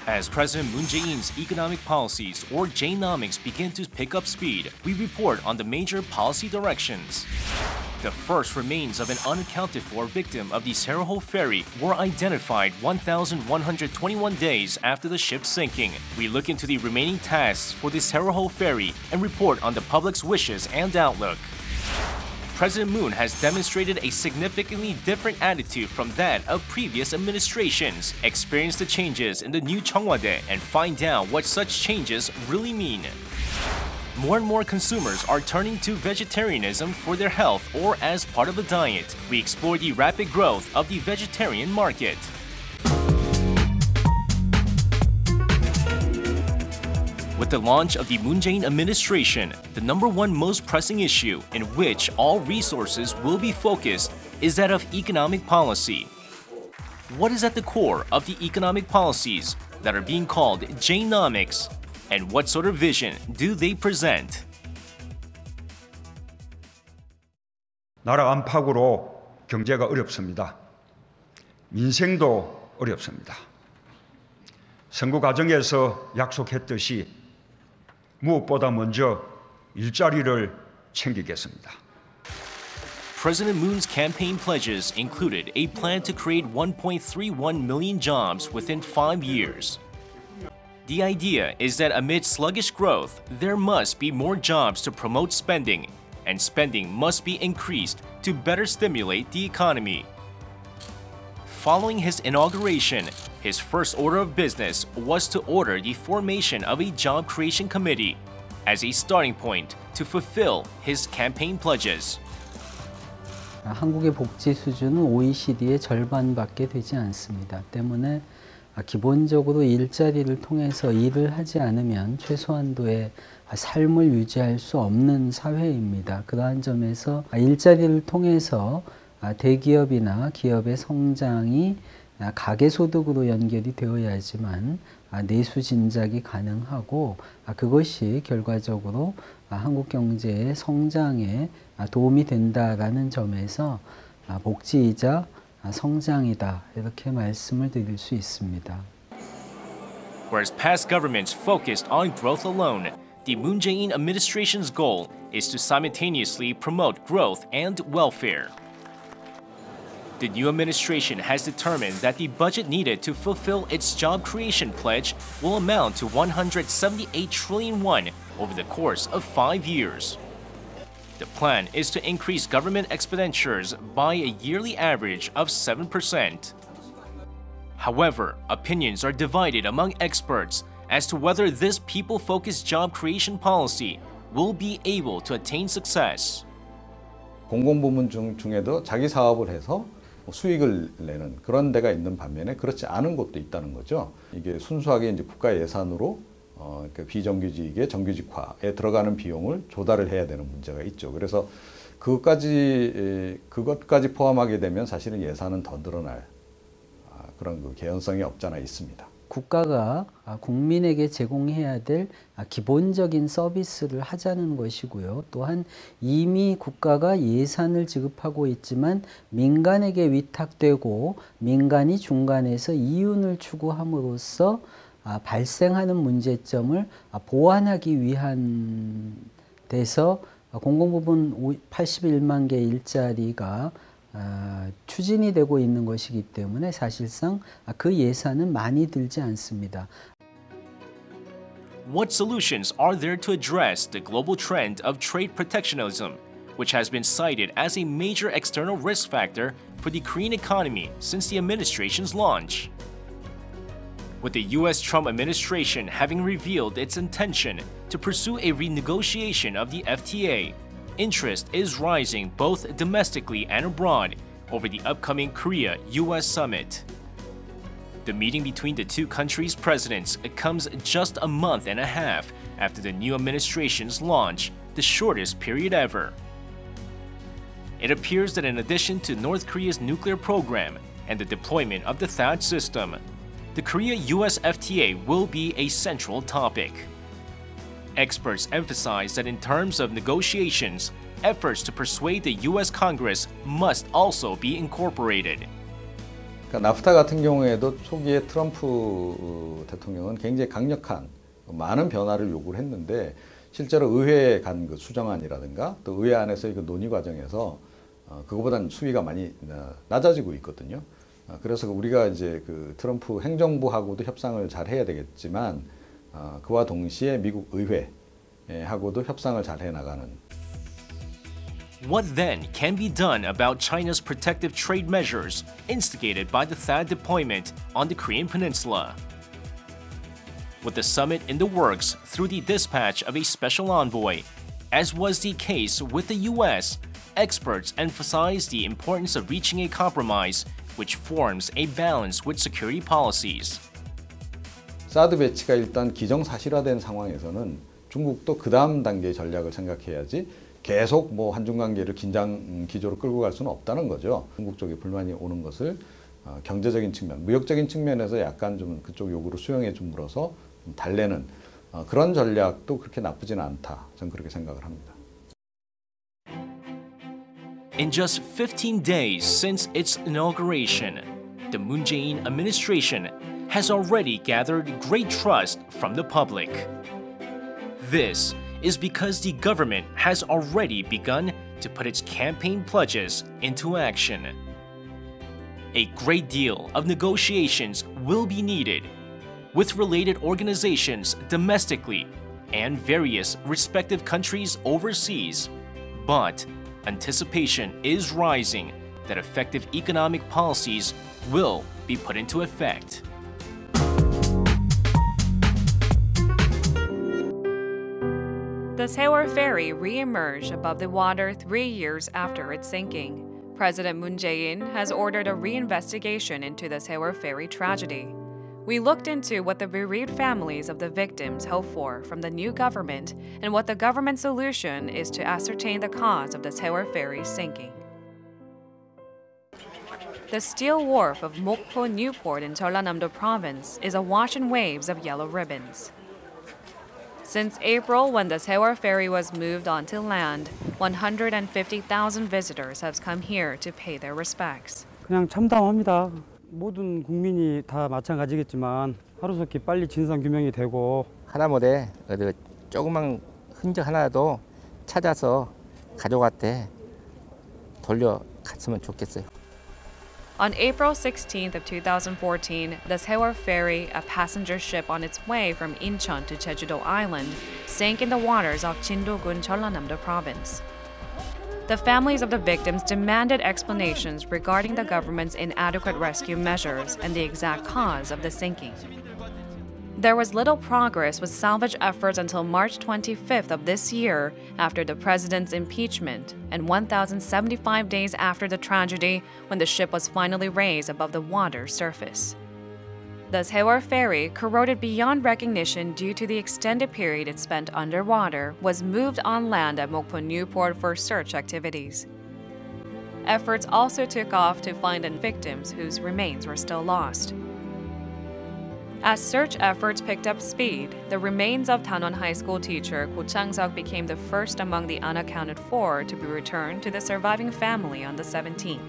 As President Moon Jae-in's economic policies, or J-nomics, begin to pick up speed, we report on the major policy directions. The first remains of an unaccounted-for victim of the Sewol Ferry were identified 1,121 days after the ship's sinking. We look into the remaining tasks for the Sewol Ferry and report on the public's wishes and outlook. President Moon has demonstrated a significantly different attitude from that of previous administrations. Experience the changes in the new Cheong Wa Dae and find out what such changes really mean. More and more consumers are turning to vegetarianism for their health or as part of a diet. We explore the rapid growth of the vegetarian market. With the launch of the Moon Jae-in administration, the #1 most pressing issue in which all resources will be focused is that of economic policy. What is at the core of the economic policies that are being called J-nomics, and what sort of vision do they present? 나라 안팎으로 경제가 어렵습니다. 민생도 어렵습니다. 선거 과정에서 약속했듯이 무엇보다 먼저 일자리를 챙기겠습니다. President Moon's campaign pledges included a plan to create 1.31 million jobs within 5 years. The idea is that amid sluggish growth, there must be more jobs to promote spending, and spending must be increased to better stimulate the economy. Following his inauguration, his first order of business was to order the formation of a job creation committee as a starting point to fulfill his campaign pledges. 한국의 복지 수준은 OECD의 절반밖에 되지 않습니다. 때문에 기본적으로 일자리를 통해서 일을 하지 않으면 최소한도의 삶을 유지할 수 없는 사회입니다. 그러한 점에서 일자리를 통해서 대기업이나 기업의 성장이 가계소득으로 연결이 되어야지만 내수 진작이 가능하고 그것이 결과적으로 한국 경제의 성장에 도움이 된다라는 점에서 복지이자 성장이다 이렇게 말씀을 드릴 수 있습니다. Whereas past governments focused on growth alone, the Moon Jae-in administration's goal is to simultaneously promote growth and welfare. The new administration has determined that the budget needed to fulfill its job creation pledge will amount to 178 trillion won over the course of 5 years. The plan is to increase government expenditures by a yearly average of 7%. However, opinions are divided among experts as to whether this people-focused job creation policy will be able to attain success. 공공부문 중에도 자기 사업을 해서 수익을 내는 그런 데가 있는 반면에 그렇지 않은 곳도 있다는 거죠. 이게 순수하게 이제 국가 예산으로 비정규직의 정규직화에 들어가는 비용을 조달을 해야 되는 문제가 있죠. 그래서 그것까지 포함하게 되면 사실은 예산은 더 늘어날 그런 그 개연성이 없잖아 있습니다. 국가가 국민에게 제공해야 될 기본적인 서비스를 하자는 것이고요. 또한 이미 국가가 예산을 지급하고 있지만 민간에게 위탁되고 민간이 중간에서 이윤을 추구함으로써 발생하는 문제점을 보완하기 위한 데서 공공부문 81만 개 일자리가 추진이 되고 있는 것이기 때문에 사실상 그 예산은 많이 들지 않습니다. What solutions are there to address the global trend of trade protectionism, which has been cited as a major external risk factor for the Korean economy since the administration's launch? With the U.S. Trump administration having revealed its intention to pursue a renegotiation of the FTA, interest is rising both domestically and abroad over the upcoming Korea-US summit. The meeting between the two countries' presidents comes just a month and a half after the new administration's launch, the shortest period ever. It appears that in addition to North Korea's nuclear program and the deployment of the THAAD system, the Korea-US FTA will be a central topic. Experts emphasize that in terms of negotiations, efforts to persuade the U.S. Congress must also be incorporated. 그러니까 나프타 같은 경우에도 초기에 트럼프 대통령은 굉장히 강력한 많은 변화를 요구를 했는데 실제로 의회에 간 그 수정안이라든가 또 의회 안에서의 그 논의 과정에서 그거보다는 수위가 많이 낮아지고 있거든요. 그래서 우리가 이제 그 트럼프 행정부하고도 협상을 잘 해야 되겠지만 그와 동시에 미국 의회하고도 협상을 잘 해나가는. What then can be done about China's protective trade measures instigated by the THAAD deployment on the Korean Peninsula? With the summit in the works through the dispatch of a special envoy, as was the case with the US, experts emphasize the importance of reaching a compromise which forms a balance with security policies. 사드 배치가 일단 기정사실화된 상황에서는 중국도 그 다음 단계의 전략을 생각해야지 계속 뭐 한중 관계를 긴장 기조로 끌고 갈 수는 없다는 거죠. 중국 쪽에 불만이 오는 것을 경제적인 측면, 무역적인 측면에서 약간 좀 그쪽 요구를 수용해 줌으로써 좀 달래는 그런 전략도 그렇게 나쁘지는 않다. 저는 그렇게 생각을 합니다. In just 15 days since its inauguration, the Moon Jae-in administration has already gathered great trust from the public. This is because the government has already begun to put its campaign pledges into action. A great deal of negotiations will be needed with related organizations domestically and various respective countries overseas, but anticipation is rising that effective economic policies will be put into effect. The Sewol Ferry re-emerged above the water 3 years after its sinking. President Moon Jae-in has ordered a reinvestigation into the Sewol Ferry tragedy. We looked into what the bereaved families of the victims hope for from the new government and what the government solution is to ascertain the cause of the Sewol Ferry sinking. The steel wharf of Mokpo Newport in Jeollanam-do Province is awash in waves of yellow ribbons. Since April, when the Sewol Ferry was moved onto land, 150,000 visitors have come here to pay their respects. 그냥 참담합니다. 모든 국민이 다 마찬가지겠지만 하루속히 빨리 진상규명이 되고 하다못해 조그만 흔적 하나라도 찾아서 가족한테 돌려갔으면 좋겠어요. On April 16th of 2014, the Sewol Ferry, a passenger ship on its way from Incheon to Jeju-do Island, sank in the waters off Jindo-gun, Jeollanam-do Province. The families of the victims demanded explanations regarding the government's inadequate rescue measures and the exact cause of the sinking. There was little progress with salvage efforts until March 25th of this year after the president's impeachment and 1,075 days after the tragedy when the ship was finally raised above the water's surface. The Sewol Ferry, corroded beyond recognition due to the extended period it spent underwater, was moved on land at Mokpo Newport for search activities. Efforts also took off to find the victims whose remains were still lost. As search efforts picked up speed, the remains of Danwon High School teacher Ko Chang-seok became the first among the unaccounted for to be returned to the surviving family on the 17th.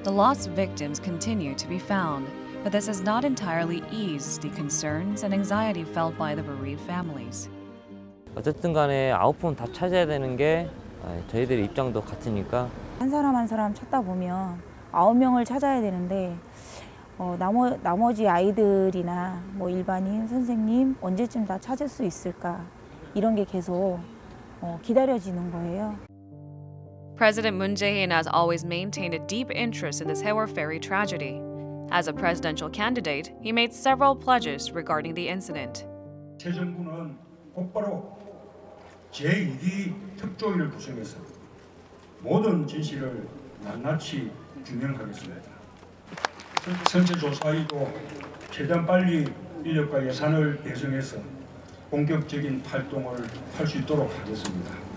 The lost victims continue to be found, but this has not entirely eased the concerns and anxiety felt by the bereaved families. 어쨌든 간에 9분 다 찾아야 되는 게 저희들의 입장도 같으니까 한 사람 한 사람 찾다 보면 9명을 찾아야 되는데 나머지 아이들이나 뭐 일반인, 선생님 언제쯤 다 찾을 수 있을까 이런 게 계속 기다려지는 거예요. President Moon Jae-in has always maintained a deep interest in the Sewol Ferry tragedy. As a presidential candidate, he made several pledges regarding the incident. 새 정부는 곧바로 제2기 특조위를 구성해서 모든 진실을 낱낱이 규명하겠습니다. 선체 조사위도 최대한 빨리 인력과 예산을 배정해서 본격적인 활동을 할 수 있도록 하겠습니다.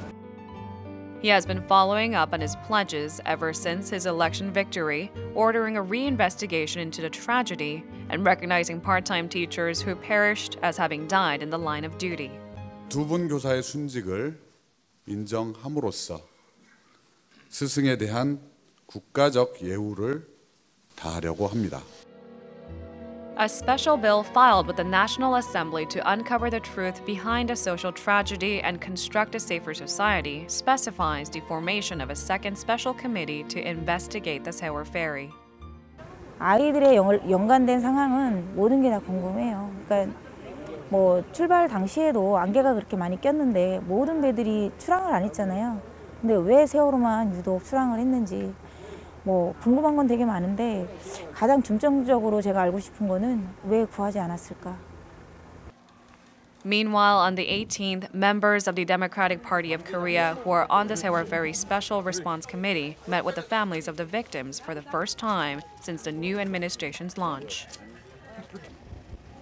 He has been following up on his pledges ever since his election victory, ordering a reinvestigation into the tragedy and recognizing part-time teachers who perished as having died in the line of duty. 두 분 교사의 순직을 인정함으로써 스승에 대한 국가적 예우를 다하려고 합니다. A special bill filed with the National Assembly to uncover the truth behind a social tragedy and construct a safer society specifies the formation of a second special committee to investigate the Sewol Ferry. 아이들의 연관된 상황은 모든 게 다 궁금해요. 그러니까 뭐 출발 당시에도 안개가 그렇게 많이 꼈는데 모든 배들이 출항을 안 했잖아요. 근데 왜 세월호만 유독 출항을 했는지 뭐 궁금한 건 되게 많은데 가장 중점적으로 제가 알고 싶은 거는 왜 구하지 않았을까? Meanwhile, on the 18th, members of the Democratic Party of Korea who are on the Sewol Ferry Special Response Committee met with the families of the victims for the first time since the new administration's launch.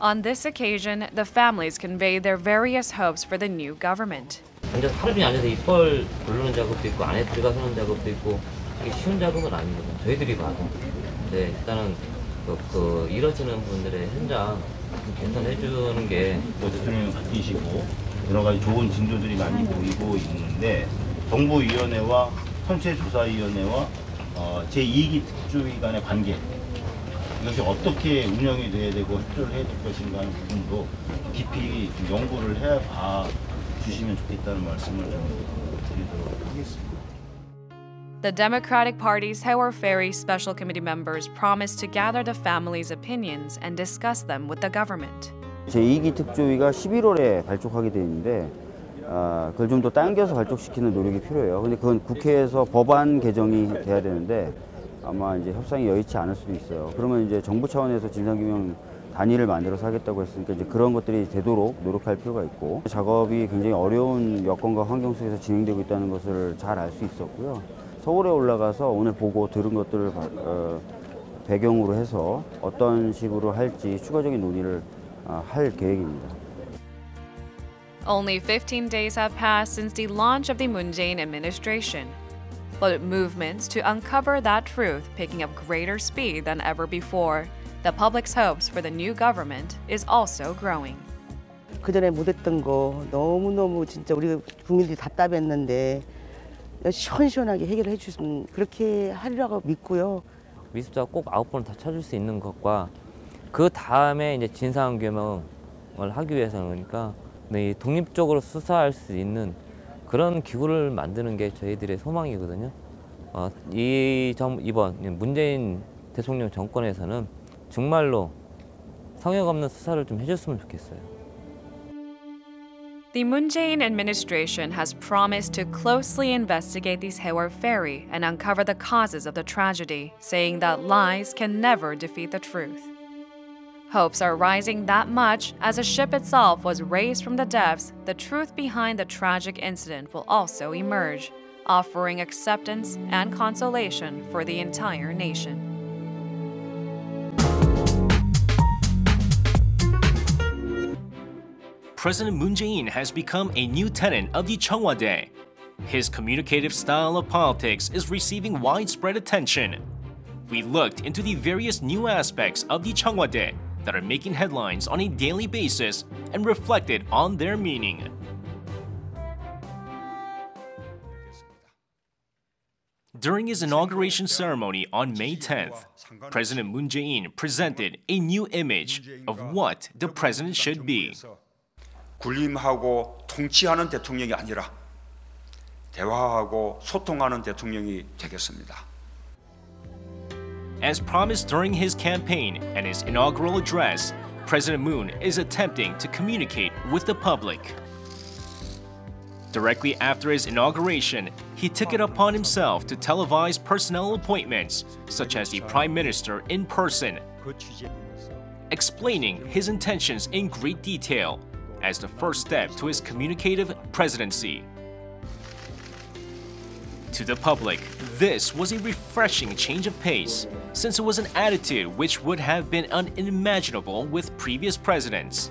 On this occasion, the families conveyed their various hopes for the new government. 앉아서 하루 종일 앉아서 입벌 고르는 작업도 있고 안에 들어가서는 작업도 있고 이게 쉬운 작업은 아니거든요. 저희들이 봐도. 네, 일단은 그 이뤄지는 분들의 현장 개선해 주는 게 대통령이 바뀌시고 여러 가지 좋은 징조들이 많이 보이고 있는데 정부위원회와 선체조사위원회와 제2기 특조위 간의 관계 이것이 어떻게 운영이 돼야 되고 협조를 해야 될 것인가 하는 부분도 깊이 연구를 해봐 주시면 좋겠다는 말씀을 좀 드리도록 하겠습니다. The Democratic Party's Sewol Ferry Special Committee members promised to gather the families' opinions and discuss them with the government. 제2기 특조위가 11월에 발족하게 돼 있는데 그걸 좀 더 당겨서 발족시키는 노력이 필요해요. 근데 그건 국회에서 법안 개정이 돼야 되는데 아마 이제 협상이 여의치 않을 수도 있어요. 그러면 이제 정부 차원에서 진상규명 단위를 만들어서 하겠다고 했으니까 이제 그런 것들이 되도록 노력할 필요가 있고 작업이 굉장히 어려운 여건과 환경 속에서 진행되고 있다는 것을 잘 알 수 있었고요. 서울에 올라가서 오늘 보고 들은 것들을 배경으로 해서 어떤 식으로 할지 추가적인 논의를 할 계획입니다. Only 15 days have passed since the launch of the Moon Jae-in administration, but movements to uncover that truth picking up greater speed than ever before. The public's hopes for the new government is also growing. 그전에 못했던 거 너무너무 진짜 우리 국민들이 답답했는데 시원시원하게 해결해 주시면 그렇게 하리라고 믿고요. 미습자가 꼭 9번을 다 찾을 수 있는 것과 그 다음에 이제 진상규명을 하기 위해서는 그러니까 독립적으로 수사할 수 있는 그런 기구를 만드는 게 저희들의 소망이거든요. 이번 문재인 대통령 정권에서는 정말로 성역 없는 수사를 좀 해줬으면 좋겠어요. The Moon Jae-in administration has promised to closely investigate the Sewol Ferry and uncover the causes of the tragedy, saying that lies can never defeat the truth. Hopes are rising that much as the ship itself was raised from the depths. The truth behind the tragic incident will also emerge, offering acceptance and consolation for the entire nation. President Moon Jae-in has become a new tenant of the Cheong Wa Dae. His communicative style of politics is receiving widespread attention. We looked into the various new aspects of the Cheong Wa Dae that are making headlines on a daily basis and reflected on their meaning. During his inauguration ceremony on May 10th, President Moon Jae-in presented a new image of what the president should be. 군림하고 통치하는 대통령이 아니라 대화하고 소통하는 대통령이 되겠습니다. As promised during his campaign and his inaugural address, President Moon is attempting to communicate with the public. Directly after his inauguration, he took it upon himself to televise personnel appointments, such as the Prime Minister in person, explaining his intentions in great detail as the first step to his communicative presidency. To the public, this was a refreshing change of pace, since it was an attitude which would have been unimaginable with previous presidents.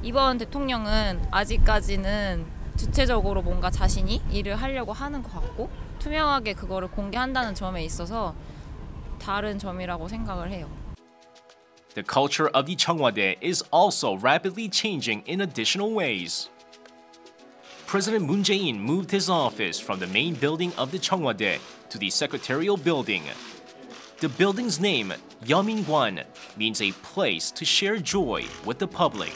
이번 대통령은 아직까지는 주체적으로 뭔가 자신이 일을 하려고 하는 것 같고 투명하게 그거를 공개한다는 점에 있어서 다른 점이라고 생각을 해요. The culture of the Cheong Wa Dae is also rapidly changing in additional ways. President Moon Jae-in moved his office from the main building of the Cheong Wa Dae to the secretarial building. The building's name, Yeomingwan, means a place to share joy with the public.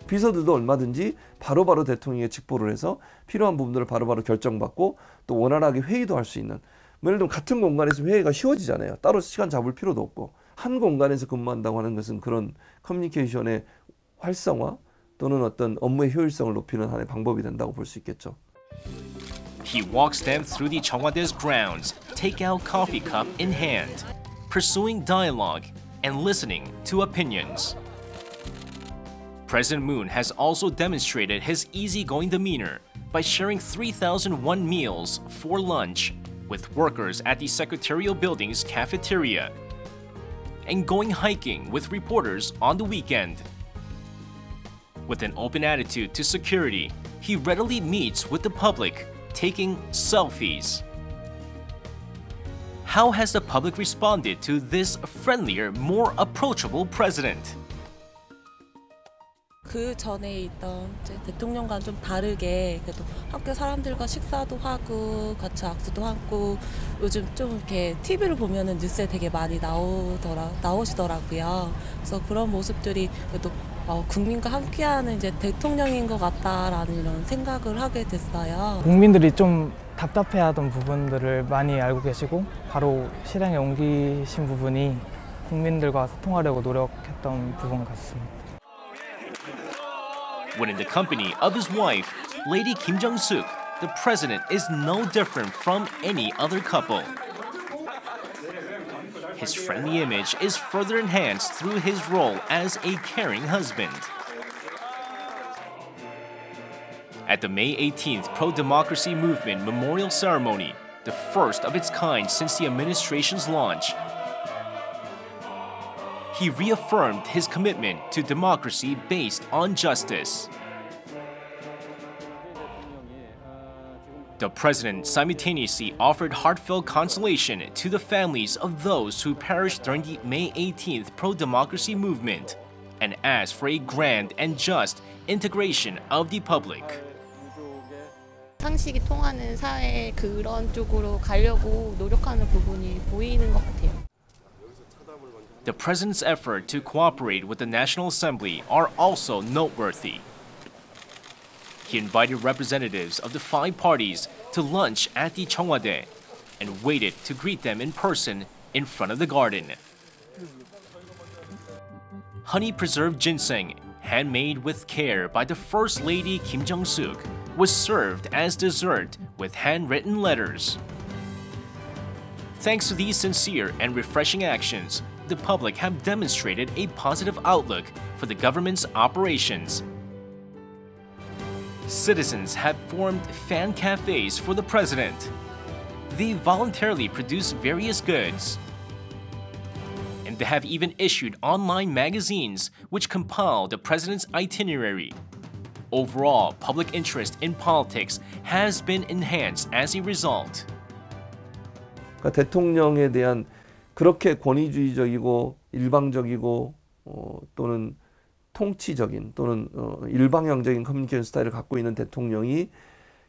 비서들도 얼마든지 바로바로 대통령에 직보를 해서 필요한 부분들을 바로바로 결정받고 또 원활하게 회의도 할 수 있는, 예를 들면 같은 공간에서 회의가 쉬워지잖아요. 따로 시간 잡을 필요도 없고 한 공간에서 근무한다고 하는 것은 그런 커뮤니케이션의 활성화 또는 어떤 업무의 효율성을 높이는 하나의 방법이 된다고 볼 수 있겠죠. He walks them through the Cheong Wa Dae's grounds, take-out coffee cup in hand, pursuing dialogue and listening to opinions. President Moon has also demonstrated his easygoing demeanor by sharing 3,001 meals for lunch with workers at the secretarial building's cafeteria and going hiking with reporters on the weekend. With an open attitude to security, he readily meets with the public, taking selfies. How has the public responded to this friendlier, more approachable president? 그 전에 있던 이제 대통령과 좀 다르게 그래도 학교 사람들과 식사도 하고 같이 악수도 하고 요즘 좀 이렇게 TV를 보면은 뉴스에 되게 많이 나오시더라고요. 그래서 그런 모습들이 그래도 국민과 함께하는 이제 대통령인 것 같다라는 이런 생각을 하게 됐어요. 국민들이 좀 답답해하던 부분들을 많이 알고 계시고 바로 실행에 옮기신 부분이 국민들과 소통하려고 노력했던 부분 같습니다. When in the company of his wife, Lady Kim Jong-suk, the president is no different from any other couple. His friendly image is further enhanced through his role as a caring husband. At the May 18th pro-democracy movement memorial ceremony, the first of its kind since the administration's launch, he reaffirmed his commitment to democracy based on justice. The president simultaneously offered heartfelt consolation to the families of those who perished during the May 18th pro-democracy movement and asked for a grand and just integration of the public. 상식이 통하는 사회 그런 쪽으로 가려고 노력하는 부분이 보이는 것 같아요. The president's effort to cooperate with the National Assembly are also noteworthy. He invited representatives of the 5 parties to lunch at the Cheong Wa Dae and waited to greet them in person in front of the garden. Honey preserved ginseng, handmade with care by the First Lady Kim Jong-suk, was served as dessert with handwritten letters. Thanks to these sincere and refreshing actions, the public have demonstrated a positive outlook for the government's operations. Citizens have formed fan cafes for the president. They voluntarily produce various goods. And they have even issued online magazines which compile the president's itinerary. Overall, public interest in politics has been enhanced as a result. 그러니까 대통령에 대한 그렇게 권위주의적이고 일방적이고 또는 통치적인 또는 일방향적인 커뮤니케이션 스타일을 갖고 있는 대통령이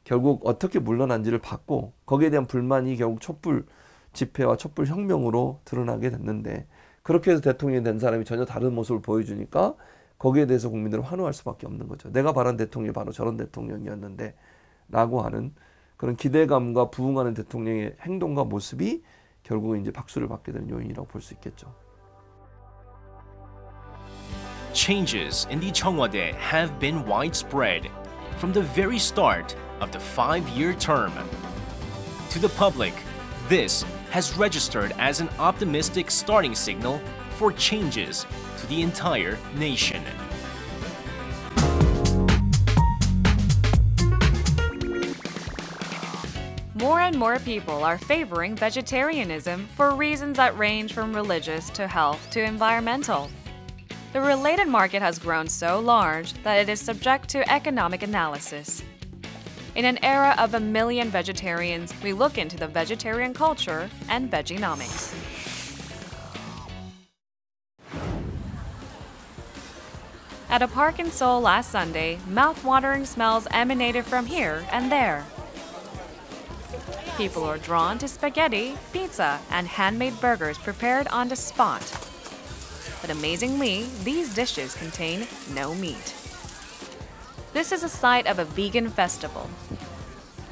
결국 어떻게 물러난지를 봤고 거기에 대한 불만이 결국 촛불 집회와 촛불 혁명으로 드러나게 됐는데 그렇게 해서 대통령이 된 사람이 전혀 다른 모습을 보여주니까 거기에 대해서 국민들은 환호할 수밖에 없는 거죠. 내가 바란 대통령이 바로 저런 대통령이었는데 라고 하는 그런 기대감과 부응하는 대통령의 행동과 모습이 결국은 이제 박수를 받게 되는 요인이라고 볼 수 있겠죠. Changes in the Cheong Wa Dae have been widespread from the very start of the 5-year term. To the public, this has registered as an optimistic starting signal for changes to the entire nation. More and more people are favoring vegetarianism for reasons that range from religious to health to environmental. The related market has grown so large that it is subject to economic analysis. In an era of 1 million vegetarians, we look into the vegetarian culture and Veginomics. At a park in Seoul last Sunday, mouth-watering smells emanated from here and there. People are drawn to spaghetti, pizza, and handmade burgers prepared on the spot. But amazingly, these dishes contain no meat. This is a site of a vegan festival.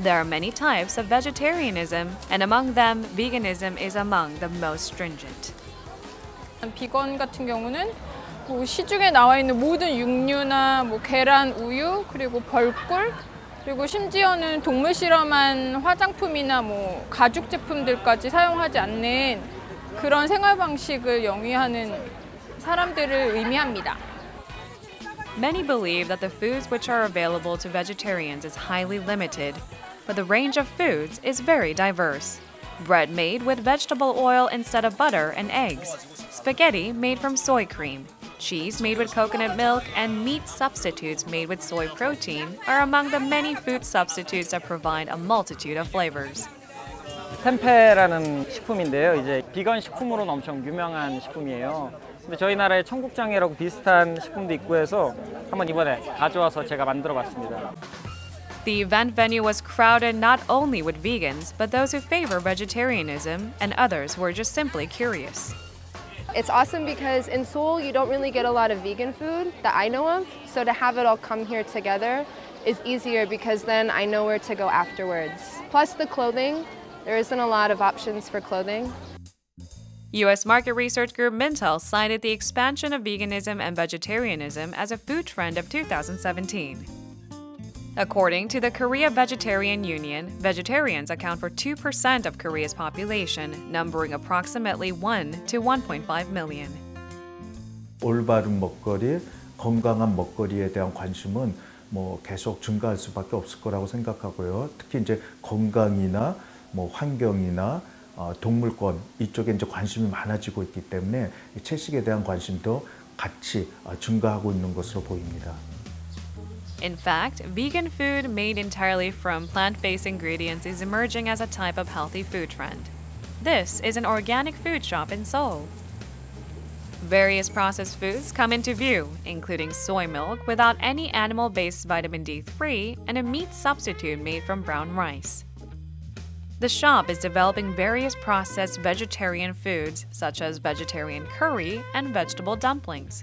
There are many types of vegetarianism, and among them, veganism is among the most stringent. 비건 같은 경우는 뭐 시중에 나와 있는 모든 육류나 뭐 계란, 우유, 그리고 벌꿀, 그리고 심지어는 동물 실험한 화장품이나 뭐 가죽 제품들까지 사용하지 않는 그런 생활 방식을 영위하는 사람들을 의미합니다. Many believe that the foods which are available to vegetarians is highly limited, but the range of foods is very diverse. Bread made with vegetable oil instead of butter and eggs, spaghetti made from soy cream, cheese made with coconut milk, and meat substitutes made with soy protein are among the many food substitutes that provide a multitude of flavors. 템페라는 식품인데요. 이제 비건 식품으로는 엄청 유명한 식품이에요. 근데 저희 나라에 청국장이라고 비슷한 식품도 있고 해서 한번 이번에 가져와서 제가 만들어 봤습니다. The event venue was crowded not only with vegans, but those who favor vegetarianism and others who are just simply curious. It's awesome because in Seoul you don't really get a lot of vegan food that I know of, so to have it all come here together is easier because then I know where to go afterwards. Plus the clothing, there isn't a lot of options for clothing. U.S. market research group Mintel cited the expansion of veganism and vegetarianism as a food trend of 2017. According to the Korea Vegetarian Union, vegetarians account for 2% of Korea's population, numbering approximately 1 to 1.5 million. 올바른 먹거리, 건강한 먹거리에 대한 관심은 계속 증가할 수밖에 없을 거라고 생각하고요. 특히 이제 건강이나 환경이나 동물권 이쪽에 이제 관심이 많아지고 있기 때문에 채식에 대한 관심도 같이 증가하고 있는 것으로 보입니다. In fact, vegan food made entirely from plant-based ingredients is emerging as a type of healthy food trend. This is an organic food shop in Seoul. Various processed foods come into view, including soy milk without any animal-based vitamin D3 and a meat substitute made from brown rice. The shop is developing various processed vegetarian foods, such as vegetarian curry and vegetable dumplings.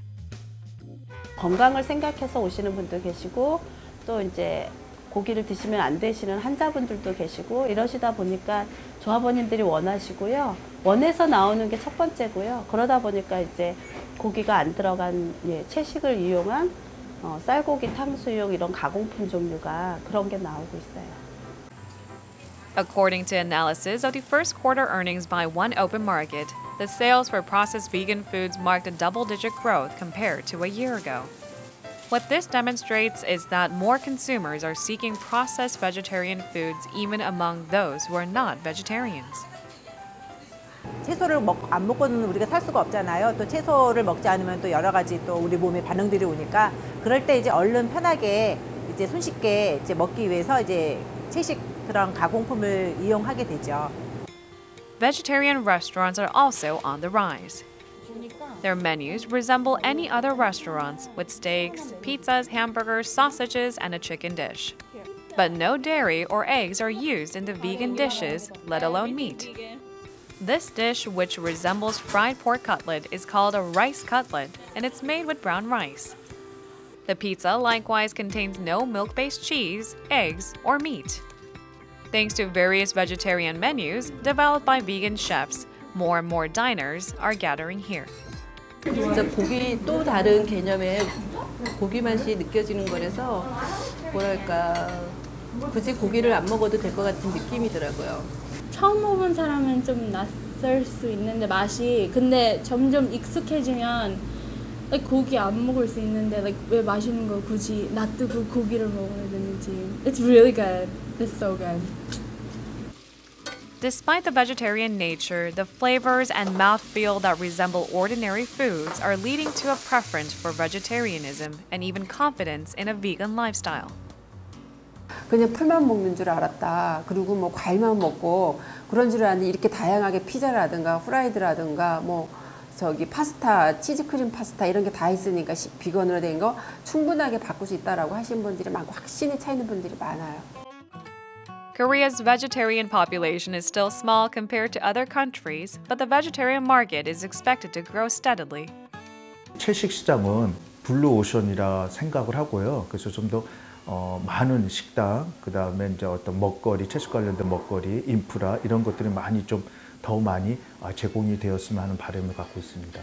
건강을 생각해서 오시는 분도 계시고 또 이제 고기를 드시면 안 되시는 환자분들도 계시고 이러시다 보니까 조합원님들이 원하시고요. 원해서 나오는 게 첫 번째고요. 그러다 보니까 이제 고기가 안 들어간 채식을 이용한 쌀고기, 탕수육 이런 가공품 종류가 그런 게 나오고 있어요. According to analysis of the first quarter earnings by one open market, the sales for processed vegan foods marked a double-digit growth compared to a year ago. What this demonstrates is that more consumers are seeking processed vegetarian foods even among those who are not vegetarians. 채소를 안 먹고는 우리가 살 수가 없잖아요. 또 채소를 먹지 않으면 또 여러 가지 또 우리 몸에 반응들이 오니까 그럴 때 이제 얼른 편하게 이제 손쉽게 이제 먹기 위해서 이제 채식 그런 가공품을 이용하게 되죠. Vegetarian restaurants are also on the rise. Their menus resemble any other restaurants with steaks, pizzas, hamburgers, sausages, and a chicken dish. But no dairy or eggs are used in the vegan dishes, let alone meat. This dish, which resembles fried pork cutlet, is called a rice cutlet, and it's made with brown rice. The pizza likewise contains no milk-based cheese, eggs, or meat. Thanks to various vegetarian menus developed by vegan chefs, more and more diners are gathering here. 진짜 고기 또 다른 개념의 고기 맛이 느껴지는 거라서 뭐랄까 굳이 고기를 안 먹어도 될 것 같은 느낌이더라고요. 처음 먹은 사람은 좀 낯설 수 있는데 맛이 근데 점점 익숙해지면 고기 안 먹을 수 있는데 왜 맛있는 거 굳이 놔두고 고기를 먹어야 되는지. It's really good. It's so good. Despite the vegetarian nature, the flavors and mouthfeel that resemble ordinary foods are leading to a preference for vegetarianism and even confidence in a vegan lifestyle. 그냥 풀만 먹는 줄 알았다. 그리고 뭐 과일만 먹고 그런 줄 알았는데 이렇게 다양하게 피자라든가 후라이드라든가 뭐 파스타, 치즈크림 파스타 이런 게 다 있으니까 비건으로 된 거 충분하게 바꿀 수 있다라고 하시는 분들이 많고 확신이 차 있는 분들이 많아요. Korea's vegetarian population is still small compared to other countries, but the vegetarian market is expected to grow steadily. 채식 시장은 블루 오션이라 생각을 하고요. 그래서 좀 더 많은 식당, 그 다음에 이제 어떤 먹거리, 채식 관련된 먹거리, 인프라 이런 것들이 많이 좀 더 많이 제공이 되었으면 하는 바람을 갖고 있습니다.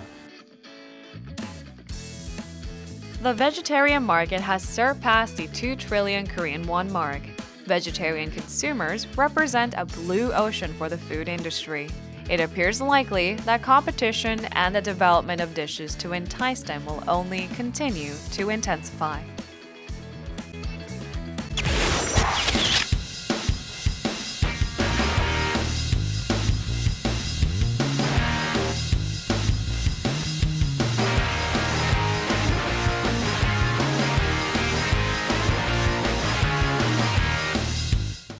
The vegetarian market has surpassed the 2 trillion Korean won mark. Vegetarian consumers represent a blue ocean for the food industry. It appears likely that competition and the development of dishes to entice them will only continue to intensify.